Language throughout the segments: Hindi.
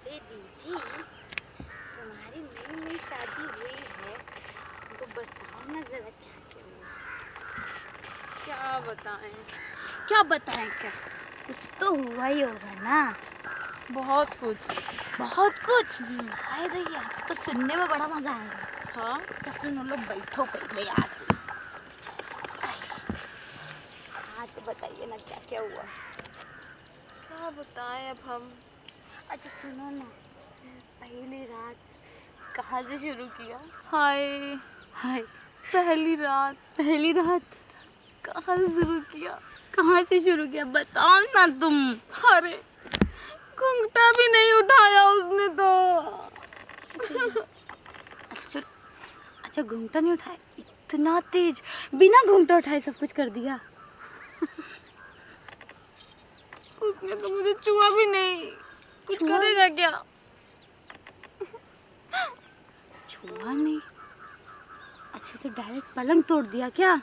अरे दीदी, तुम्हारी नई नई शादी हुई है तो बताओ ना जरा क्या क्या हुआ। क्या बताएं? क्या बताएं क्या? कुछ तो हुआ ही होगा ना। बहुत कुछ। बहुत कुछ। हाय दैया, तो सुनने में बड़ा मजा आएगा। हाँ, तो सुनो लो, बैठो पहले यार। हाँ तो बताइए ना क्या क्या हुआ। क्या बताएं अब हम। अच्छा सुनो ना, पहली रात कहाँ से शुरू किया? हाय, हाय, पहली रात कहाँ से शुरू किया? कहाँ से शुरू किया बताओ ना तुम। अरे, घूंघटा भी नहीं उठाया उसने तो। अच्छा अच्छा, घूंघटा नहीं उठाया? इतना तेज, बिना घूंघटा उठाए सब कुछ कर दिया? उसने तो मुझे छुआ भी नहीं। कुछ छुआ करेगा क्या? छुआ नहीं? अच्छा तो डायरेक्ट पलंग तोड़ दिया क्या?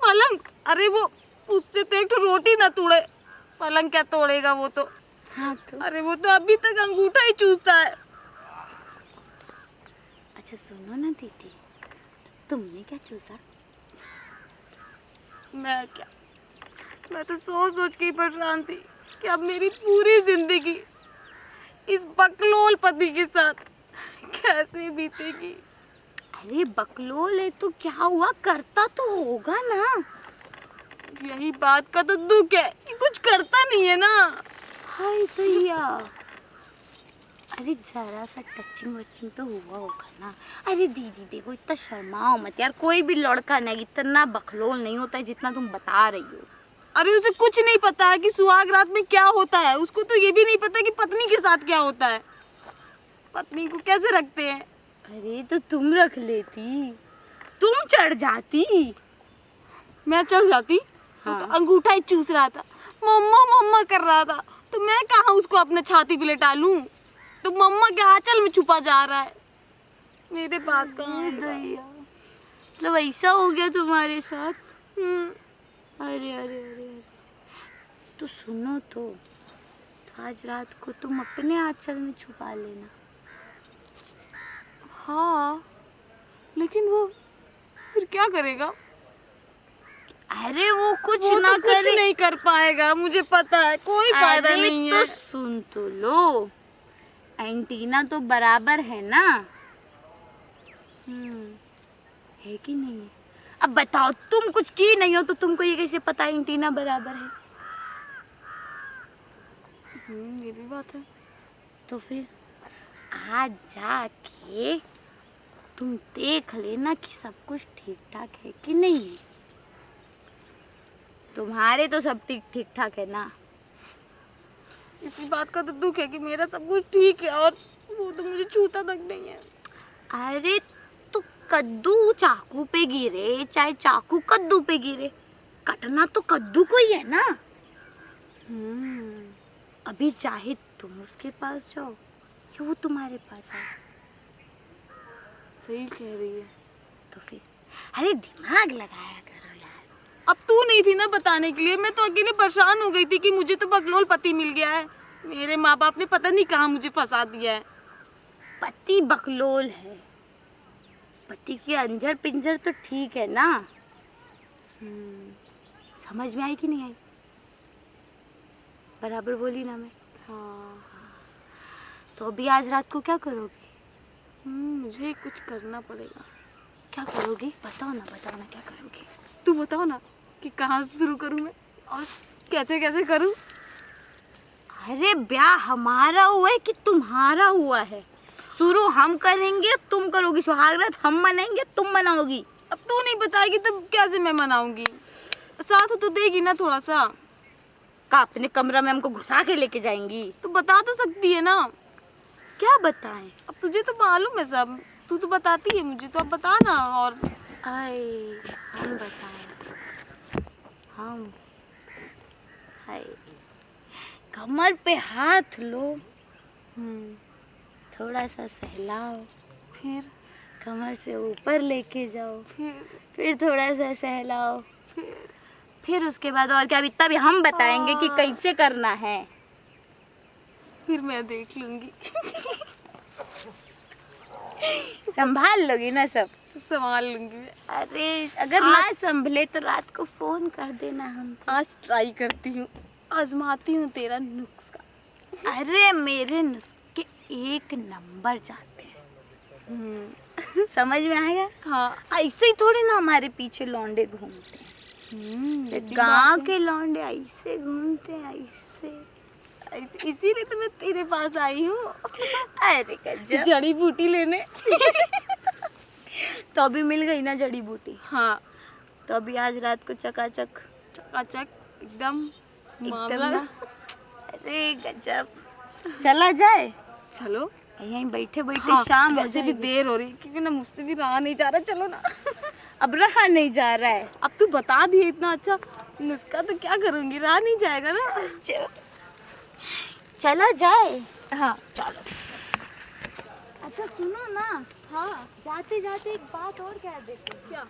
पलंग? अरे वो, उससे तो एक तो रोटी ना तोड़े, पलंग क्या तोड़ेगा वो तो। हाँ तो अरे वो तो अभी तक अंगूठा ही चूसता है। अच्छा सुनो ना दीदी, तुमने क्या चूसा? मैं क्या, मैं तो सोच सोच के ही परेशान थी कि अब मेरी पूरी जिंदगी इस बकलोल पति के साथ कैसे बीतेगी। अरे बकलोल है तो क्या हुआ, करता तो होगा ना। यही बात का तो दुख है कि कुछ करता नहीं है ना। हाय भैया, अरे जरा सा टचिंग वचिंग तो हुआ होगा ना। अरे दीदी देखो, इतना शर्माओ मत यार, कोई भी लड़का नहीं इतना बकलोल नहीं होता है जितना तुम बता रही हो। अरे उसे कुछ नहीं पता है कि सुहाग रात में क्या होता है। उसको तो ये भी नहीं पता कि पत्नी के साथ क्या होता है, पत्नी को कैसे रखते हैं। अरे तो तुम रख लेती, तुम चढ़ जाती। मैं चढ़ जाती। वो तो हाँ। अंगूठा ही चूस रहा था, मम्मा मम्मा कर रहा था, तो मैं कहाँ उसको अपने छाती पे लेटा लूं। तो मम्मा के आंचल में छुपा जा रहा है, मेरे पास कहाँ अरे आएगा। दैया, मतलब ऐसा हो गया तुम्हारे साथ? हम्म। अरे अरे अरे अरे, तो सुनो तो आज रात को तुम अपने आंचल में छुपा लेना। हाँ, लेकिन वो फिर क्या करेगा? अरे वो कुछ वो ना तो कुछ करे। नहीं कर पाएगा, मुझे पता है, कोई फायदा अरे नहीं तो है। सुन तो लो, एंटीना तो बराबर है ना। है कि नहीं है? अब बताओ, तुम कुछ की नहीं हो तो तुमको ये कैसे पता एंटीना बराबर है? ये भी बात है। तो फिर आज जाके तुम देख लेना कि सब कुछ ठीक ठाक है कि नहीं है। तुम्हारे तो सब ठीक ठाक है ना? इसी बात का तो दुख है कि मेरा सब कुछ ठीक है और वो तो मुझे छूता तक नहीं है। अरे तो कद्दू चाकू पे गिरे चाहे चाकू कद्दू पे गिरे, कटना तो कद्दू को ही है ना। अभी चाहे तुम उसके पास जाओ या वो तुम्हारे पास आए। सही कह रही है। तो फिर अरे दिमाग लगाया करो यार। अब तू नहीं थी ना बताने के लिए, मैं तो अकेले परेशान हो गई थी कि मुझे तो बकलोल पति मिल गया है। मेरे माँ बाप ने पता नहीं कहाँ मुझे फंसा दिया है। पति बकलोल है, पति की अंजर पिंजर तो ठीक है ना। समझ में आई कि नहीं आई? बराबर बोली ना मैं? हाँ। तो अभी आज रात को क्या करोगी? मुझे कुछ करना पड़ेगा। क्या करोगी बताओ ना क्या करोगी? तू बताओ ना कि कहाँ से शुरू करूँ मैं और कैसे कैसे करूँ। अरे ब्याह हमारा हुआ है कि तुम्हारा हुआ है? शुरू हम करेंगे, तुम करोगी। सुहागरात हम मनाएंगे, तुम मनाओगी। अब तू नहीं बताएगी तो कैसे मैं मनाऊंगी? साथ तो देगी ना थोड़ा सा। का अपने कमरा में हमको घुसा के लेके जाएंगी? तो बता तो सकती है ना। क्या बताएं? अब तुझे तो मालूम है सब, तू तो बताती है मुझे, तो अब बता ना। और आए, हम बताएं? हम हाय, कमर पे हाथ लो, थोड़ा सा सहलाओ, फिर कमर से ऊपर लेके जाओ, फिर फिर थोड़ा सा सहलाओ, फिर उसके बाद और क्या, अभी तब हम बताएंगे कि कैसे करना है। फिर मैं देख लूंगी। संभाल लोगी ना सब? संभाल लूंगी मैं। अरे अगर ना संभले तो रात को फोन कर देना हम। आज ट्राई करती हूँ, आजमाती हूँ तेरा नुस्खा। अरे मेरे नुस्खे एक नंबर जाते हैं। समझ में आया? हाँ। ऐसे ही थोड़ी ना हमारे पीछे लौंडे घूमते हैं। गांव के लौंडे ऐसे घूमते हैं, ऐसे। इसीलिए तो मैं तेरे पास आई हूँ। अरे गजब। जड़ी बूटी लेने। तो अभी मिल गई ना जड़ी बूटी? हाँ। तो अभी आज रात को चकाचक चकाचक एकदम एकदम मामला। ना। अरे गजब। चला जाए? चलो यहीं बैठे बैठे हाँ, शाम हो वैसे भी जाएगी। देर हो रही क्योंकि ना मुझसे भी रहा नहीं जा रहा। चलो ना। अब रहा नहीं जा रहा है। अब तू बता दिए इतना अच्छा नुस्खा तो क्या करूंगी, रहा नहीं जाएगा ना। चला जाए? हाँ चलो। अच्छा सुनो ना, हाँ। जाते जाते एक बात और कह देते हैं। क्या?